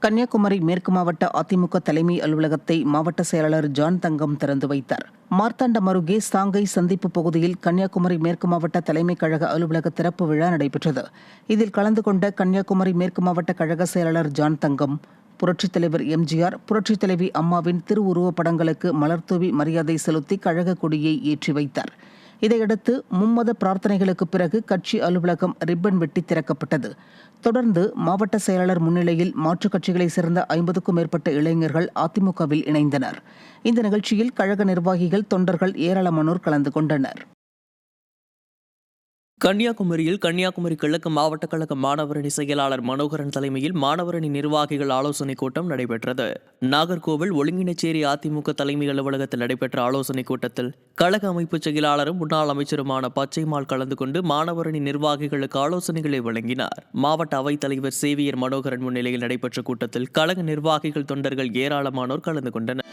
கன்னியாகுமரி மேற்கு மாவட்ட அதிமுக தலைமை அலுவலகத்தை மாவட்ட செயலாளர் ஜான் தங்கம் திறந்து வைத்தார். மார்த்தாண்டம் அருகே சாங்கை சந்திப்பு பகுதியில் கன்னியாகுமரி மேற்கு மாவட்ட தலைமை கழக அலுவலக திறப்பு விழா நடைபெற்றது. இதில் கலந்து கொண்ட கன்னியாகுமரி மேற்கு மாவட்ட கழக செயலாளர் ஜான் தங்கம், புரட்சித் தலைவர் எம்ஜிஆர், புரட்சித் தலைவி அம்மாவின் திருவுருவப் படங்களுக்கு மலர்தூவி மரியாதை செலுத்தி கழக கொடியை ஏற்றி வைத்தார். இதையடுத்து மும்மத பிரார்த்தனைகளுக்கு பிறகு கட்சி அலுவலகம் ரிப்பன் வெட்டி திறக்கப்பட்டது. தொடர்ந்து மாவட்ட செயலாளர் முன்னிலையில் மாற்றுக் கட்சிகளைச் சேர்ந்த 50க்கும் மேற்பட்ட இளைஞர்கள் அதிமுகவில் இணைந்தனர். இந்த நிகழ்ச்சியில் கழக நிர்வாகிகள், தொண்டர்கள் ஏராளமானோர் கலந்து கொண்டனர். கன்னியாகுமரியில் கன்னியாகுமரி கிழக்கு மாவட்ட கழக மாணவரணி செயலாளர் மனோகரன் தலைமையில் மாணவரணி நிர்வாகிகள் ஆலோசனைக் கூட்டம் நடைபெற்றது. நாகர்கோவில் ஒழுங்கினச்சேரி அதிமுக தலைமை அலுவலகத்தில் நடைபெற்ற ஆலோசனைக் கூட்டத்தில் கழக அமைப்பு செயலாளரும் முன்னாள் அமைச்சருமான பச்சைமால் கலந்து கொண்டு மாணவரணி நிர்வாகிகளுக்கு ஆலோசனைகளை வழங்கினார். மாவட்ட அவைத் தலைவர் சேவியர் மனோகரன் முன்னிலையில் நடைபெற்ற கூட்டத்தில் கழக நிர்வாகிகள், தொண்டர்கள் ஏராளமானோர் கலந்து கொண்டனர்.